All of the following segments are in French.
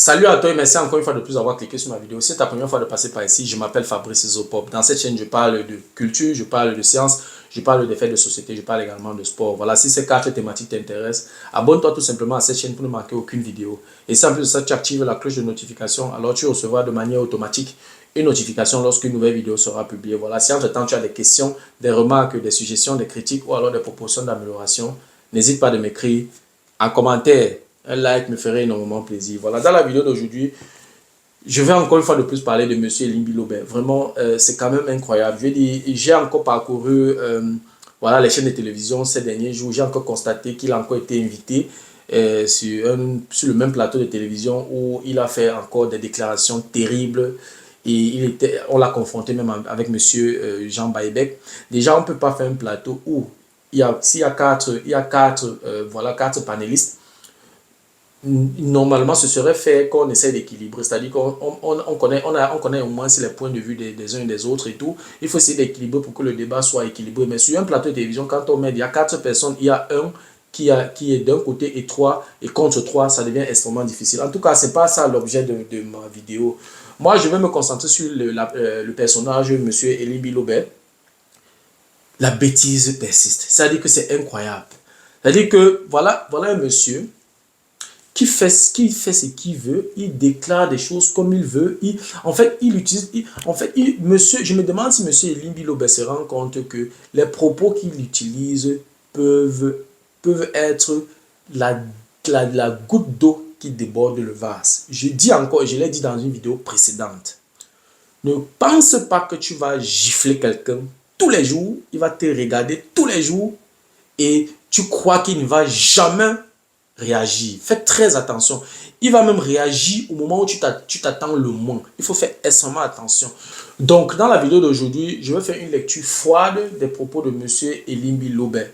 Salut à toi et merci encore une fois de plus d'avoir cliqué sur ma vidéo. Si c'est ta première fois de passer par ici, je m'appelle Fabrice Zopop. Dans cette chaîne, je parle de culture, je parle de science, je parle de faits de société, je parle également de sport. Voilà, si ces quatre thématiques t'intéressent, abonne-toi tout simplement à cette chaîne pour ne manquer aucune vidéo. Et si en plus de ça, tu actives la cloche de notification, alors tu recevras de manière automatique une notification lorsqu'une nouvelle vidéo sera publiée. Voilà, si entre-temps tu as des questions, des remarques, des suggestions, des critiques ou alors des propositions d'amélioration, n'hésite pas de m'écrire en commentaire. Un like me ferait énormément plaisir. Voilà, dans la vidéo d'aujourd'hui, je vais encore une fois de plus parler de Monsieur Elimbi Lobé. Vraiment, c'est quand même incroyable. Je vais dire, j'ai encore parcouru voilà, les chaînes de télévision ces derniers jours. J'ai encore constaté qu'il a encore été invité sur le même plateau de télévision où il a fait encore des déclarations terribles. Et on l'a confronté même avec Monsieur Jean Baïbek. Déjà, on ne peut pas faire un plateau où s'il y a quatre panélistes. Normalement, ce serait fait qu'on essaie d'équilibrer, c'est-à-dire qu'on connaît au moins les points de vue des uns et des autres et tout. Il faut essayer d'équilibrer pour que le débat soit équilibré. Mais sur un plateau de télévision, quand on met, il y a quatre personnes, il y a un qui est d'un côté et trois, et contre trois, ça devient extrêmement difficile. En tout cas, ce n'est pas ça l'objet de ma vidéo. Moi, je vais me concentrer sur le personnage, M. Elimbi Lobé. La bêtise persiste. C'est-à-dire que c'est incroyable. C'est-à-dire que voilà un monsieur qui fait ce qu'il veut, il déclare des choses comme il veut, je me demande si M. Elimbi Lobé se rend compte que les propos qu'il utilise peuvent être la goutte d'eau qui déborde le vase. Je dis encore, je l'ai dit dans une vidéo précédente, ne pense pas que tu vas gifler quelqu'un tous les jours, il va te regarder tous les jours et tu crois qu'il ne va jamais réagir. Fais très attention. Il va même réagir au moment où tu t'attends le moins. Il faut faire extrêmement attention. Donc, dans la vidéo d'aujourd'hui, je vais faire une lecture froide des propos de M. Elimbi Lobé.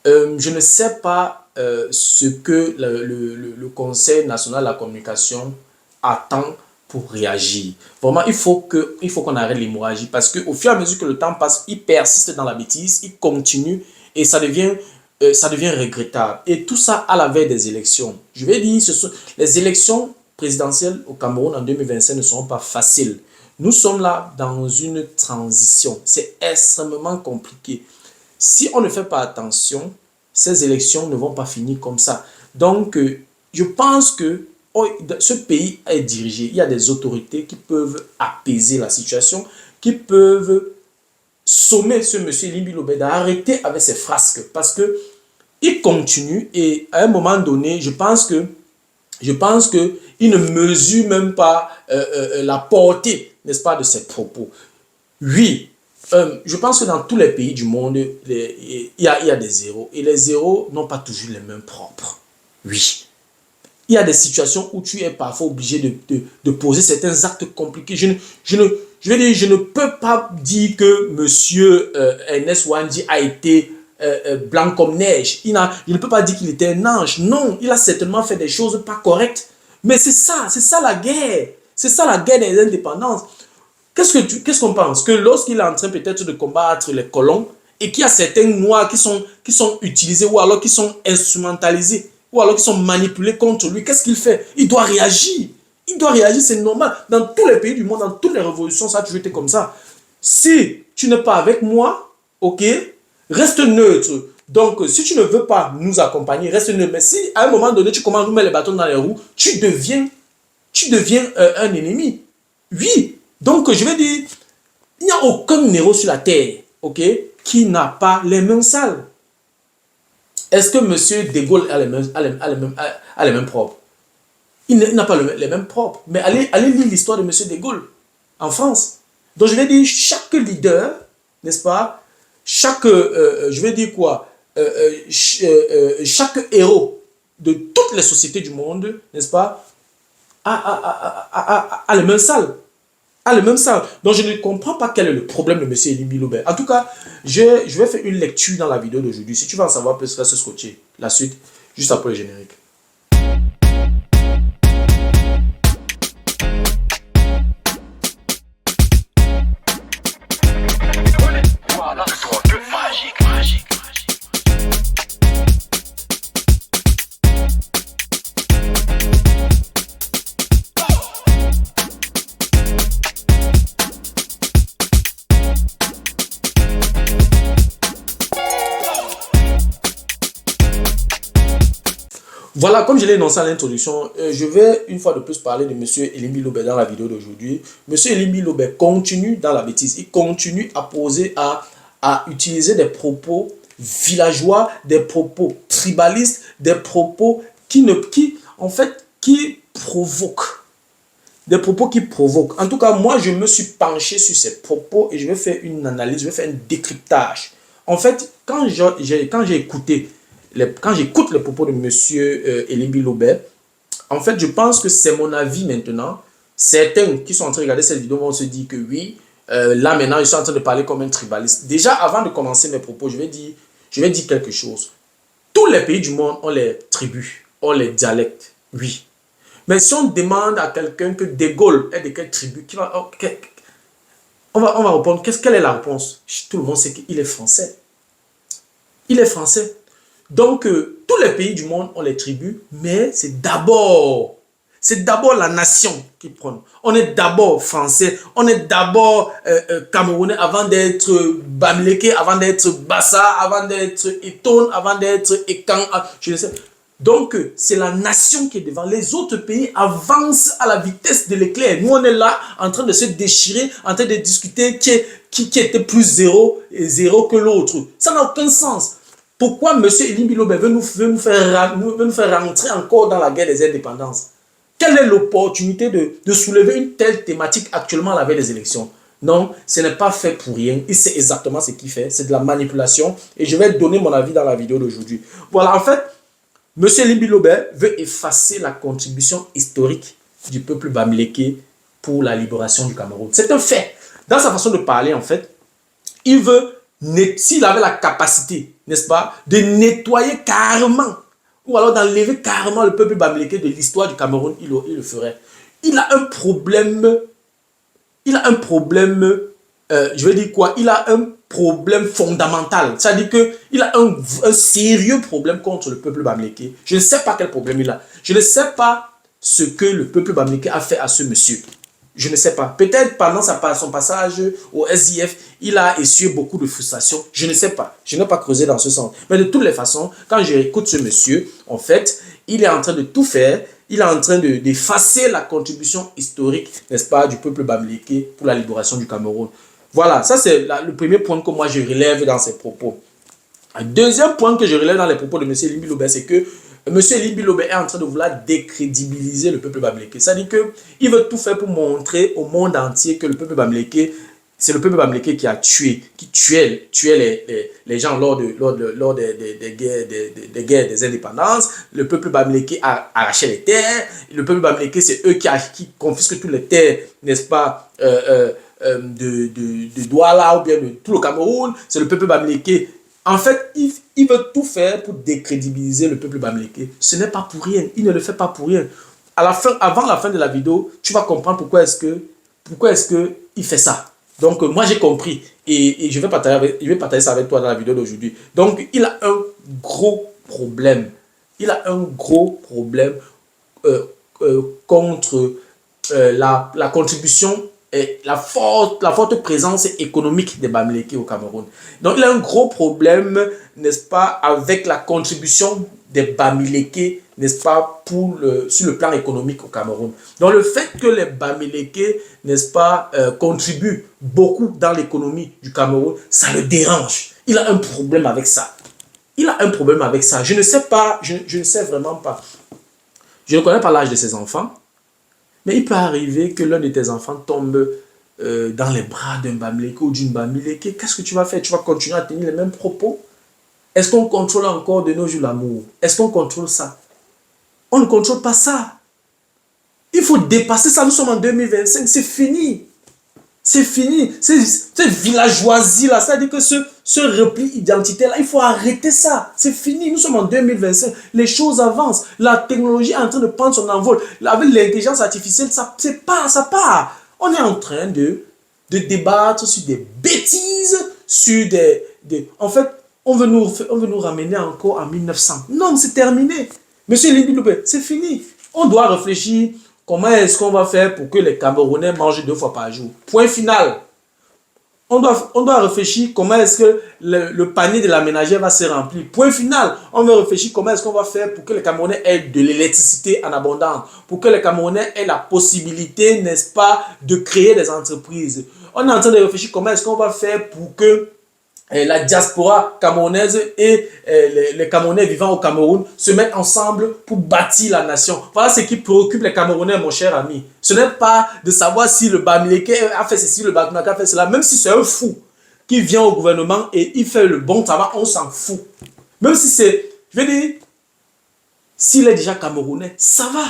Je ne sais pas ce que le Conseil national de la communication attend pour réagir. Vraiment, il faut qu'on arrête l'hémorragie parce qu'au fur et à mesure que le temps passe, il persiste dans la bêtise, il continue et ça devient regrettable. Et tout ça à la veille des élections. Je vais dire, les élections présidentielles au Cameroun en 2025 ne seront pas faciles. Nous sommes là dans une transition. C'est extrêmement compliqué. Si on ne fait pas attention, ces élections ne vont pas finir comme ça. Donc, je pense que ce pays est dirigé. Il y a des autorités qui peuvent apaiser la situation, qui peuvent sommer ce monsieur Elimbi Lobé d'arrêter avec ses frasques parce que il continue et à un moment donné, je pense que il ne mesure même pas la portée, n'est-ce pas, de ses propos. Oui, je pense que dans tous les pays du monde, il y a des zéros et les zéros n'ont pas toujours les mêmes propres. Oui. Il y a des situations où tu es parfois obligé de poser certains actes compliqués. Je ne peux pas dire que M. Ernest Ouandji a été blanc comme neige. Je ne peux pas dire qu'il était un ange. Non, il a certainement fait des choses pas correctes. Mais c'est ça la guerre. C'est ça la guerre des indépendances. Qu'est-ce qu'on pense? Que lorsqu'il est en train peut-être de combattre les colons et qu'il y a certains noirs qui sont utilisés ou alors qui sont instrumentalisés, ou alors qui sont manipulés contre lui, qu'est-ce qu'il fait? Il doit réagir. Il doit réagir, c'est normal. Dans tous les pays du monde, dans toutes les révolutions, ça a toujours été comme ça. Si tu n'es pas avec moi, ok, reste neutre. Donc, si tu ne veux pas nous accompagner, reste neutre. Mais si à un moment donné, tu commences à nous mettre les bâtons dans les roues, tu deviens un ennemi. Oui. Donc, je vais dire, il n'y a aucun héros sur la terre, ok, qui n'a pas les mains sales. Est-ce que M. De Gaulle a les mêmes propres? Il n'a pas les mêmes propres. Mais allez lire l'histoire de M. De Gaulle en France. Donc je vais dire, chaque leader, n'est-ce pas? Chaque héros de toutes les sociétés du monde, n'est-ce pas? A les mains sales. Donc, je ne comprends pas quel est le problème de M. Elimbi Lobé. En tout cas, je vais faire une lecture dans la vidéo d'aujourd'hui. Si tu veux en savoir plus, reste scotché. La suite, juste après le générique. Voilà, comme je l'ai énoncé à l'introduction, je vais une fois de plus parler de Monsieur Elimbi Lobé dans la vidéo d'aujourd'hui. Monsieur Elimbi Lobé continue dans la bêtise. Il continue à poser, à utiliser des propos villageois, des propos tribalistes, des propos en fait, qui provoquent. Des propos qui provoquent. En tout cas, moi, je me suis penché sur ces propos et je vais faire une analyse, je vais faire un décryptage. En fait, quand j'écoute les propos de Monsieur Elimbi Lobé, en fait, je pense que c'est mon avis maintenant. Certains qui sont en train de regarder cette vidéo vont se dire que oui, là maintenant, je suis en train de parler comme un tribaliste. Déjà, avant de commencer mes propos, je vais dire quelque chose. Tous les pays du monde ont les tribus, ont les dialectes, oui. Mais si on demande à quelqu'un que De Gaulle est de quelle tribu, on va répondre, quelle est la réponse? Tout le monde sait qu'il est français. Il est français. Donc, tous les pays du monde ont les tribus, mais c'est d'abord la nation qui prend. On est d'abord français, on est d'abord camerounais avant d'être bamileke, avant d'être bassa, avant d'être eton, avant d'être ekan, je ne sais. Donc, c'est la nation qui est devant. Les autres pays avancent à la vitesse de l'éclair. Nous, on est là en train de se déchirer, en train de discuter qui était plus zéro que l'autre. Ça n'a aucun sens. Pourquoi M. Elimbi Lobé veut nous faire rentrer encore dans la guerre des indépendances? Quelle est l'opportunité de soulever une telle thématique actuellement à la veille des élections? Non, ce n'est pas fait pour rien. Il sait exactement ce qu'il fait. C'est de la manipulation. Et je vais donner mon avis dans la vidéo d'aujourd'hui. Voilà, en fait, M. Elimbi Lobé veut effacer la contribution historique du peuple bamileke pour la libération du Cameroun. C'est un fait. Dans sa façon de parler, en fait, il veut, s'il avait la capacité, n'est-ce pas, de nettoyer carrément, ou alors d'enlever carrément le peuple bamileke de l'histoire du Cameroun, il le ferait. Il a un problème, je vais dire quoi, il a un problème fondamental. C'est-à-dire qu'il a un sérieux problème contre le peuple bamileke. Je ne sais pas quel problème il a. Je ne sais pas ce que le peuple bamileke a fait à ce monsieur. Je ne sais pas. Peut-être pendant son passage au SIF, il a essuyé beaucoup de frustration. Je ne sais pas. Je n'ai pas creusé dans ce sens. Mais de toutes les façons, quand j'écoute ce monsieur, en fait, il est en train de tout faire. Il est en train d'effacer la contribution historique, n'est-ce pas, du peuple bamileke pour la libération du Cameroun. Voilà, ça c'est le premier point que moi je relève dans ses propos. Un deuxième point que je relève dans les propos de M. Elimbi Lobé, c'est que M. Elimbi Lobé est en train de vouloir décrédibiliser le peuple bamileke. C'est-à-dire qu'il veut tout faire pour montrer au monde entier que le peuple bamileke, c'est le peuple bamileke qui tuait les gens lors des guerres des indépendances. Le peuple bamileke a arraché les terres. Le peuple bamileke, c'est eux qui confisquent toutes les terres, n'est-ce pas, de Douala ou bien de tout le Cameroun. C'est le peuple bamileke. En fait, il veut tout faire pour décrédibiliser le peuple bamileke. Ce n'est pas pour rien. Il ne le fait pas pour rien. Avant la fin de la vidéo, tu vas comprendre pourquoi est-ce que il fait ça. Donc, moi, j'ai compris. Et je vais partager ça avec toi dans la vidéo d'aujourd'hui. Donc, il a un gros problème. Il a un gros problème contre la contribution et la forte présence économique des bamileke au Cameroun. Donc, il a un gros problème, n'est-ce pas, avec la contribution des bamileke, n'est-ce pas, sur le plan économique au Cameroun. Donc, le fait que les bamileke, n'est-ce pas, contribuent beaucoup dans l'économie du Cameroun, ça le dérange. Il a un problème avec ça. Il a un problème avec ça. Je ne sais pas, je ne sais vraiment pas. Je ne connais pas l'âge de ses enfants. Mais il peut arriver que l'un de tes enfants tombe dans les bras d'un bamileke ou d'une bamileke. Qu'est-ce que tu vas faire? Tu vas continuer à tenir les mêmes propos? Est-ce qu'on contrôle encore de nos jours l'amour? Est-ce qu'on contrôle ça? On ne contrôle pas ça. Il faut dépasser ça. Nous sommes en 2025. C'est fini. C'est fini. Cette villageoisie-là, c'est-à-dire que ce repli identitaire-là, il faut arrêter ça. C'est fini. Nous sommes en 2025. Les choses avancent. La technologie est en train de prendre son envol. Avec l'intelligence artificielle, ça part. On est en train de débattre sur des bêtises, sur en fait, on veut nous ramener encore en 1900. Non, c'est terminé. Monsieur Elimbi Lobé, c'est fini. On doit réfléchir. Comment est-ce qu'on va faire pour que les Camerounais mangent 2 fois par jour? Point final. On doit réfléchir comment est-ce que le panier de la ménagère va se remplir. Point final, on va réfléchir comment est-ce qu'on va faire pour que les Camerounais aient de l'électricité en abondance, pour que les Camerounais aient la possibilité, n'est-ce pas, de créer des entreprises. On est en train de réfléchir comment est-ce qu'on va faire pour que la diaspora camerounaise et les Camerounais vivant au Cameroun se mettent ensemble pour bâtir la nation. Voilà ce qui préoccupe les Camerounais, mon cher ami. Ce n'est pas de savoir si le Bamileke a fait ceci, le Bamileke a fait cela. Même si c'est un fou qui vient au gouvernement et il fait le bon travail, on s'en fout. Même si c'est, je veux dire, s'il est déjà Camerounais, ça va.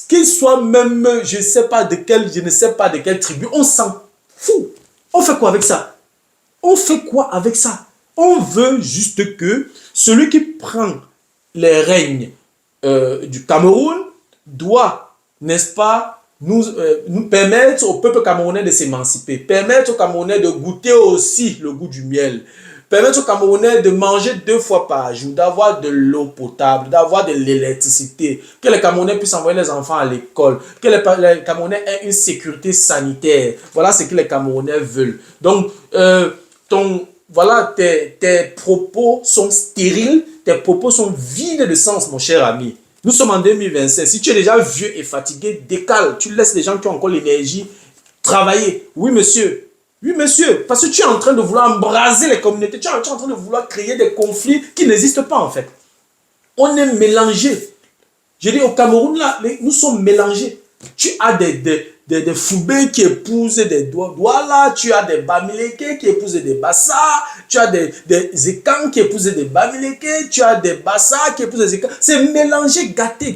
Qu'il soit même, je ne sais pas de quelle tribu, on s'en fout. On fait quoi avec ça? On fait quoi avec ça? On veut juste que celui qui prend les règnes du Cameroun doit, n'est-ce pas, nous permettre au peuple camerounais de s'émanciper, permettre aux Camerounais de goûter aussi le goût du miel, permettre aux Camerounais de manger 2 fois par jour, d'avoir de l'eau potable, d'avoir de l'électricité, que les Camerounais puissent envoyer les enfants à l'école, que les Camerounais aient une sécurité sanitaire. Voilà ce que les Camerounais veulent. Donc, voilà, tes propos sont stériles, tes propos sont vides de sens, mon cher ami. Nous sommes en 2025. Si tu es déjà vieux et fatigué, décale. Tu laisses les gens qui ont encore l'énergie travailler. Oui, monsieur. Oui, monsieur. Parce que tu es en train de vouloir embraser les communautés. Tu es en train de vouloir créer des conflits qui n'existent pas, en fait. On est mélangés. Je dis, au Cameroun, là, nous sommes mélangés. Tu as des Foubés qui épousent des Douala, tu as des Bamileke qui épousent des Bassa, tu as des Zekans qui épousent des Bamileke, tu as des Bassa qui épousent des Zekans. C'est mélangé, gâté.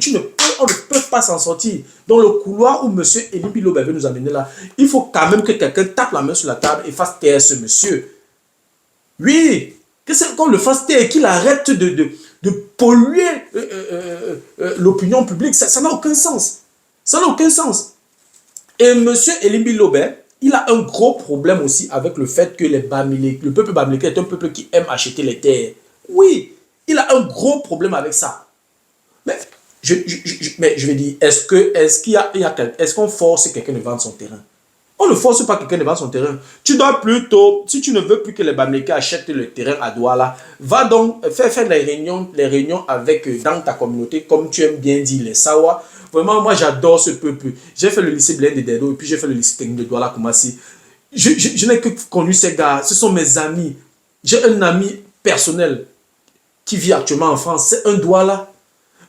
On ne peut pas s'en sortir. Dans le couloir où M. Elie Biloba veut nous amener là, il faut quand même que quelqu'un tape la main sur la table et fasse taire ce monsieur. Oui, qu'on le fasse taire et qu'il arrête de polluer l'opinion publique. Ça n'a aucun sens. Ça n'a aucun sens. Et M. Elie Biloba, il a un gros problème aussi avec le fait que le peuple Bamileke est un peuple qui aime acheter les terres. Oui, il a un gros problème avec ça. Mais je vais dire, est-ce qu'on force quelqu'un de vendre son terrain? On ne force pas quelqu'un de vendre son terrain. Tu dois plutôt, si tu ne veux plus que les Bamileke achètent le terrain à Douala, va donc faire les réunions avec, dans ta communauté, comme tu aimes bien dire, les Sawa. Vraiment, moi, j'adore ce peuple. J'ai fait le lycée Blaise de Dedo et puis j'ai fait le lycée technique de Douala Koumassi. Je n'ai que connu ces gars. Ce sont mes amis. J'ai un ami personnel qui vit actuellement en France. C'est un Douala.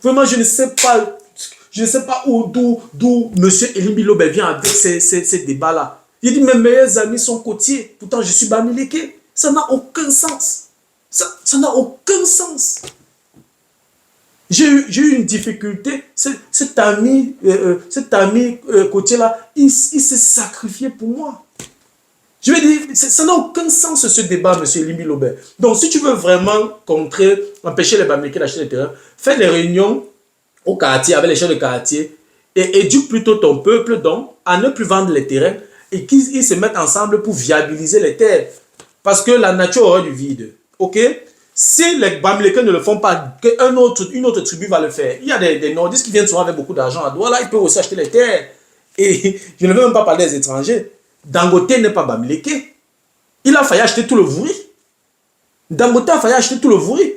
Vraiment, je ne sais pas d'où M. Elie Biloba vient avec ces débats-là. Il dit, mes meilleurs amis sont côtiers. Pourtant, je suis Bamileke. Ça n'a aucun sens. Ça n'a aucun sens. J'ai eu une difficulté. Cet ami côtier-là, il s'est sacrifié pour moi. Je veux dire, ça n'a aucun sens ce débat, M. Elie Biloba. Donc, si tu veux vraiment empêcher les Bamileke d'acheter des terrains, fais des réunions au quartier, avec les chefs de quartier, et éduque plutôt ton peuple donc à ne plus vendre les terrains et qu'ils se mettent ensemble pour viabiliser les terres. Parce que la nature aura du vide. Ok? Si les Bamileke ne le font pas, une autre tribu va le faire. Il y a des nordistes qui viennent souvent avec beaucoup d'argent à Douala, ils peuvent aussi acheter les terres. Et je ne veux même pas parler des étrangers. Dangote n'est pas Bamileke. Il a failli acheter tout le Vouri. Dangote a failli acheter tout le Vouri.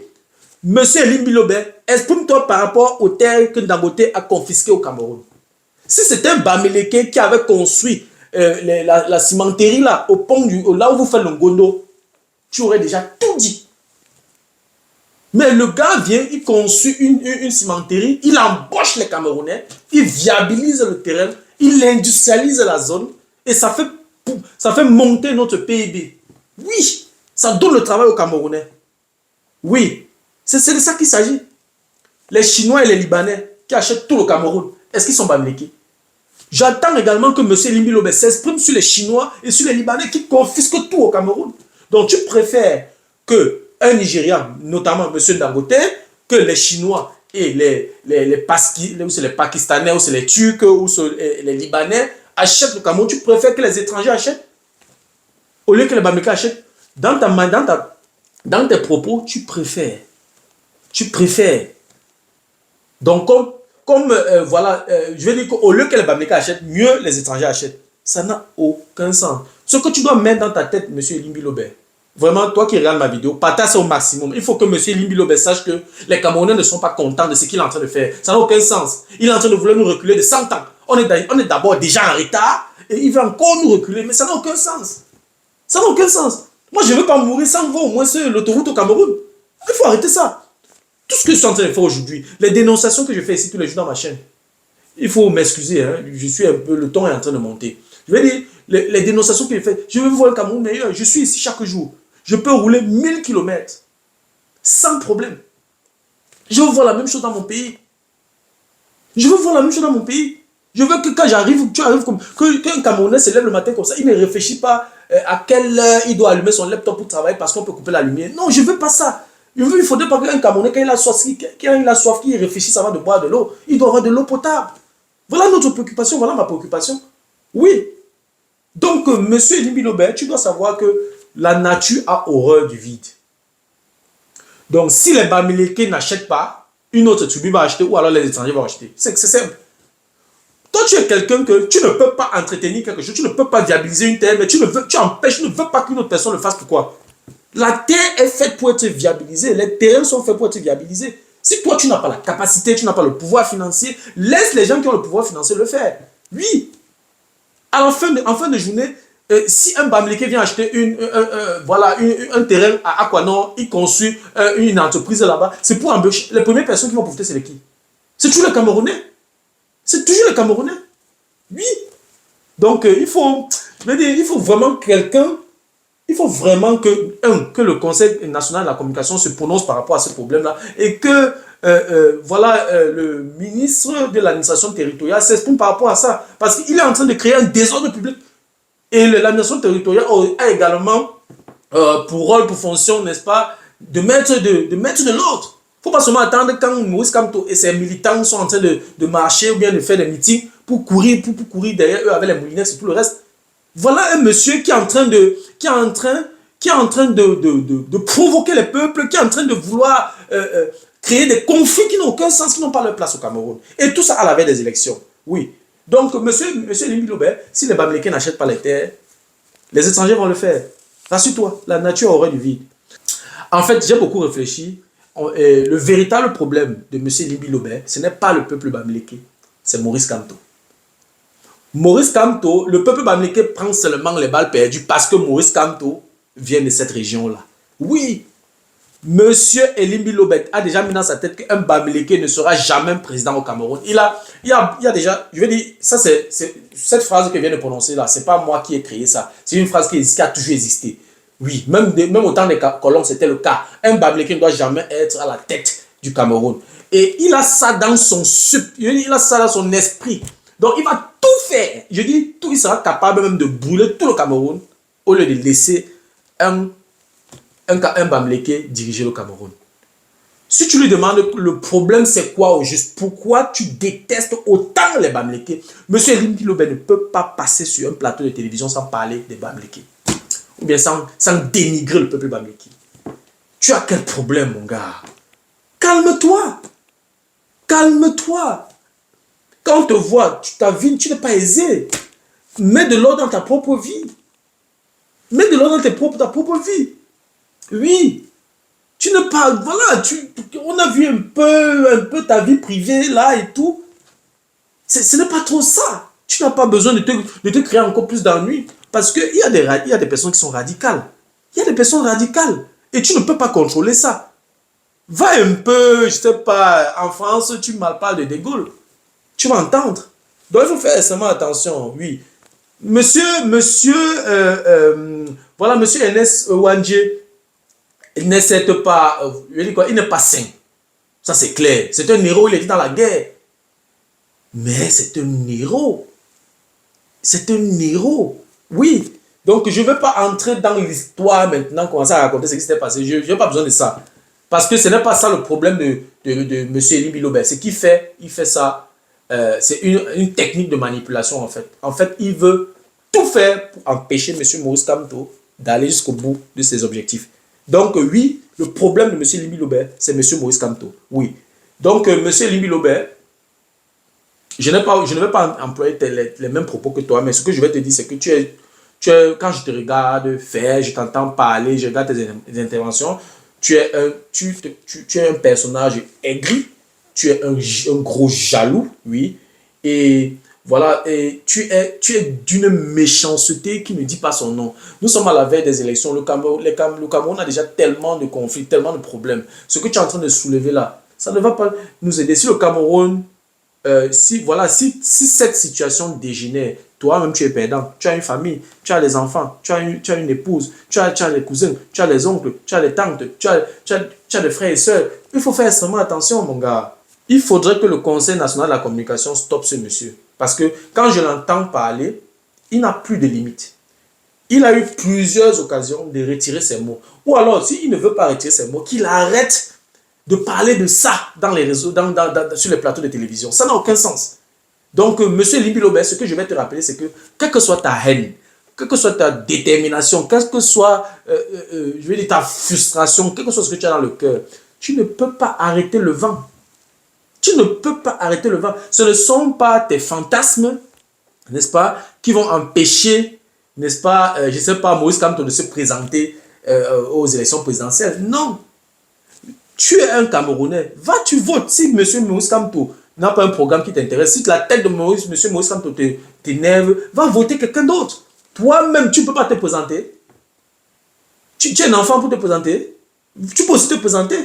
Monsieur Elie Biloba, exprime-toi par rapport aux terres que Dangote a confisquées au Cameroun. Si c'était un Bamileke qui avait construit la cimenterie là, là où vous faites le Ngondo, tu aurais déjà tout dit. Mais le gars vient, il construit une cimenterie, il embauche les Camerounais, il viabilise le terrain, il industrialise la zone et ça fait monter notre PIB. Oui, ça donne le travail aux Camerounais. Oui, c'est de ça qu'il s'agit. Les Chinois et les Libanais qui achètent tout le Cameroun, est-ce qu'ils sont Bamileke? J'attends également que M. Elie Biloba s'exprime sur les Chinois et sur les Libanais qui confisquent tout au Cameroun. Donc tu préfères qu'un Nigérian, notamment M. Dangote, que les Chinois et les Pakistanais, ou c'est les Turcs, ou les Libanais achètent le Cameroun. Tu préfères que les étrangers achètent au lieu que les Bamileke achètent. Dans tes propos, tu préfères. Donc, voilà, je vais dire qu'au lieu que les Bamileke achètent, mieux les étrangers achètent. Ça n'a aucun sens. Ce que tu dois mettre dans ta tête, monsieur Elimbi Lobé, vraiment, toi qui regardes ma vidéo, partage ça au maximum. Il faut que monsieur Elimbi Lobé sache que les Camerounais ne sont pas contents de ce qu'il est en train de faire. Ça n'a aucun sens. Il est en train de vouloir nous reculer de 100 ans. On est d'abord déjà en retard et il va encore nous reculer. Mais ça n'a aucun sens. Ça n'a aucun sens. Moi, je ne veux pas mourir sans voir au moins l'autoroute au Cameroun. Il faut arrêter ça. Tout ce que je suis en train de faire aujourd'hui, les dénonciations que je fais ici tous les jours dans ma chaîne, il faut m'excuser, hein, je suis un peu, le ton est en train de monter. Je vais dire, les dénonciations que je fais, je veux voir le Cameroun meilleur, je suis ici chaque jour. Je peux rouler 1000 km sans problème. Je veux voir la même chose dans mon pays. Je veux voir la même chose dans mon pays. Je veux que quand j'arrive, tu arrives comme, qu'un Camerounais se lève le matin comme ça, il ne réfléchit pas à quelle heure il doit allumer son laptop pour travailler parce qu'on peut couper la lumière. Non, je ne veux pas ça. Il ne faudrait pas qu'un Camerounais, quand il a soif, qu'il réfléchisse avant de boire de l'eau. Il doit avoir de l'eau potable. Voilà notre préoccupation, voilà ma préoccupation. Oui. Donc, monsieur Elimbi Lobé, tu dois savoir que la nature a horreur du vide. Donc, si les Bamileke n'achètent pas, une autre tribu va acheter ou alors les étrangers vont acheter. C'est simple. Toi, tu es quelqu'un que tu ne peux pas entretenir quelque chose, tu ne peux pas viabiliser une terre, mais tu empêches, tu ne veux pas qu'une autre personne le fasse. Pourquoi? La terre est faite pour être viabilisée, les terrains sont faits pour être viabilisés. Si toi, tu n'as pas la capacité, tu n'as pas le pouvoir financier, laisse les gens qui ont le pouvoir financier le faire. Oui. En fin de journée, si un Bamileke vient acheter un terrain à Aquanon, il construit une entreprise là-bas, c'est pour embaucher. Les premières personnes qui vont profiter, c'est qui? C'est toujours les Camerounais. C'est toujours les Camerounais. Oui. Donc, il faut vraiment quelqu'un. Il faut vraiment que le Conseil national de la communication se prononce par rapport à ce problème-là et que le ministre de l'administration territoriale s'exprime par rapport à ça. Parce qu'il est en train de créer un désordre public. Et l'administration territoriale a également pour rôle, pour fonction, n'est-ce pas, de mettre de l'ordre. Il ne faut pas seulement attendre quand Maurice Kamto et ses militants sont en train de marcher ou bien de faire des meetings pour courir derrière eux avec les moulinex et tout le reste. Voilà un monsieur qui est en train de provoquer les peuples, qui est en train de vouloir créer des conflits qui n'ont aucun sens, qui n'ont pas leur place au Cameroun. Et tout ça à la veille des élections. Oui. Donc, monsieur Elimbi Lobé, si les Bamileke n'achètent pas les terres, les étrangers vont le faire. Rassure-toi, la nature aurait du vide. En fait, j'ai beaucoup réfléchi. Le véritable problème de monsieur Elimbi Lobé, ce n'est pas le peuple Bamileke, c'est Maurice Kamto. Maurice Kamto, le peuple Bamileke prend seulement les balles perdues parce que Maurice Kamto vient de cette région-là. Oui, monsieur Elimbi Lobé a déjà mis dans sa tête qu'un Bamileke ne sera jamais président au Cameroun. Il y a déjà, je veux dire, ça c'est cette phrase que vient de prononcer là, c'est pas moi qui ai créé ça. C'est une phrase qui a toujours existé. Oui, même au temps des colons, c'était le cas. Un Bamileke ne doit jamais être à la tête du Cameroun. Et il a ça dans son esprit. Donc, il va tout faire. Je dis, il sera capable même de brûler tout le Cameroun au lieu de laisser un Bamileke diriger le Cameroun. Si tu lui demandes le problème, c'est quoi au juste? Pourquoi tu détestes autant les Bamileke? Monsieur Elimbi Lobé ne peut pas passer sur un plateau de télévision sans parler des Bamileke. Ou bien sans dénigrer le peuple Bamileke. Tu as quel problème, mon gars? Calme-toi. Calme-toi. Quand on te voit, ta vie, tu n'es pas aisé. Mets de l'ordre dans ta propre vie. Mets de l'ordre dans ta propre vie. Oui. Tu n'es pas... Voilà, on a vu un peu ta vie privée là et tout. Ce n'est pas trop ça. Tu n'as pas besoin de te créer encore plus d'ennuis. Parce qu'il y a des personnes qui sont radicales. Il y a des personnes radicales. Et tu ne peux pas contrôler ça. Va un peu, je ne sais pas, en France, tu mal parles de De Gaulle. Tu vas entendre. Donc, il faut faire extrêmement attention, oui. Monsieur Ernest Ouandjé, il n'essaie pas, il n'est pas sain. Ça, c'est clair. C'est un héros, il était dans la guerre. Mais c'est un héros. C'est un héros. Oui. Donc, je ne vais pas entrer dans l'histoire maintenant, commencer à raconter ce qui s'était passé. Je n'ai pas besoin de ça. Parce que ce n'est pas ça le problème de M. Elimbi Lobé. Ce qu'il fait, il fait ça. C'est une technique de manipulation, en fait. En fait, il veut tout faire pour empêcher M. Maurice Kamto d'aller jusqu'au bout de ses objectifs. Donc, oui, le problème de M. Elimbi Lobé, c'est M. Maurice Kamto. Oui. Donc, M. Elimbi Lobé, je ne vais pas employer les mêmes propos que toi, mais ce que je vais te dire, c'est que quand je te regarde faire, je t'entends parler, je regarde tes interventions, tu es un personnage aigri, tu es un gros jaloux, oui, et voilà, et tu es d'une méchanceté qui ne dit pas son nom. Nous sommes à la veille des élections, le Cameroun a déjà tellement de conflits, tellement de problèmes. Ce que tu es en train de soulever là, ça ne va pas nous aider. Si le Cameroun si cette situation dégénère, toi-même tu es perdant, tu as une famille, tu as des enfants, tu as une épouse, tu as les cousins, tu as les oncles, tu as les tantes, tu as des frères et sœurs. Il faut faire extrêmement attention, mon gars. Il faudrait que le Conseil national de la communication stoppe ce monsieur. Parce que quand je l'entends parler, il n'a plus de limite. Il a eu plusieurs occasions de retirer ses mots. Ou alors, s'il ne veut pas retirer ses mots, qu'il arrête de parler de ça dans les réseaux, sur les plateaux de télévision. Ça n'a aucun sens. Donc, monsieur Limbi-Lobé, ce que je vais te rappeler, c'est que, quelle que soit ta haine, quelle que soit ta détermination, quelle que soit, je vais dire, ta frustration, quel que soit ce que tu as dans le cœur, tu ne peux pas arrêter le vent. Tu ne peux pas arrêter le vent. Ce ne sont pas tes fantasmes, n'est-ce pas, qui vont empêcher, n'est-ce pas, je ne sais pas, Moïse Kamto de se présenter aux élections présidentielles. Non. Tu es un Camerounais. Va, tu votes. Si M. Moïse Kamto n'a pas un programme qui t'intéresse, si la tête de M. Moïse Kamto t'énerve, va voter quelqu'un d'autre. Toi-même, tu ne peux pas te présenter. Tu es un enfant pour te présenter. Tu peux aussi te présenter.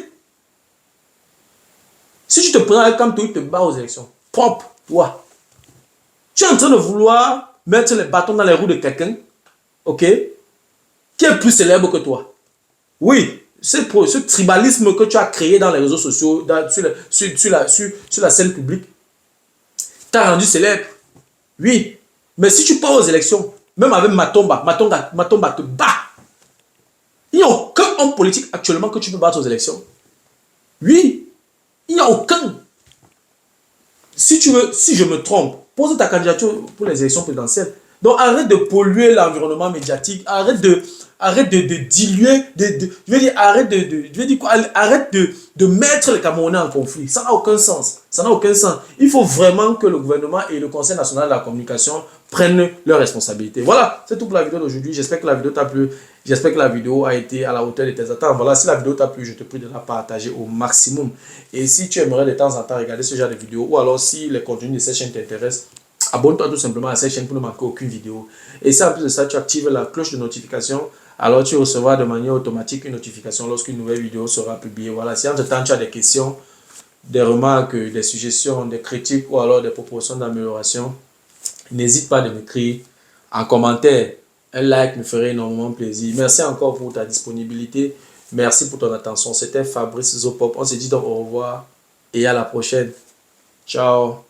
Si tu te présentes avec Kamto, il te bat aux élections. Propre, toi. Tu es en train de vouloir mettre les bâtons dans les roues de quelqu'un, ok, qui est plus célèbre que toi. Oui, ce tribalisme que tu as créé dans les réseaux sociaux, sur la scène publique, t'a rendu célèbre. Oui, mais si tu pars aux élections, même avec Matomba te bat. Il n'y a aucun homme politique actuellement que tu peux battre aux élections. Oui, il n'y a aucun. Si tu veux, si je me trompe, pose ta candidature pour les élections présidentielles. Donc arrête de polluer l'environnement médiatique, arrête de diluer, je veux dire, arrête de mettre les Camerounais en conflit. Ça n'a aucun sens. Ça n'a aucun sens. Il faut vraiment que le gouvernement et le Conseil national de la communication prennent leurs responsabilités. Voilà, c'est tout pour la vidéo d'aujourd'hui. J'espère que la vidéo t'a plu. J'espère que la vidéo a été à la hauteur de tes attentes. Voilà, si la vidéo t'a plu, je te prie de la partager au maximum. Et si tu aimerais de temps en temps regarder ce genre de vidéo, ou alors si les contenus de cette chaîne t'intéressent, abonne-toi tout simplement à cette chaîne pour ne manquer aucune vidéo. Et si en plus de ça, tu actives la cloche de notification, alors tu recevras de manière automatique une notification lorsqu'une nouvelle vidéo sera publiée. Voilà, si entre-temps tu as des questions, des remarques, des suggestions, des critiques ou alors des propositions d'amélioration, n'hésite pas à m'écrire en commentaire. Un like me ferait énormément plaisir. Merci encore pour ta disponibilité. Merci pour ton attention. C'était Fabrice Zopop. On se dit donc au revoir et à la prochaine. Ciao.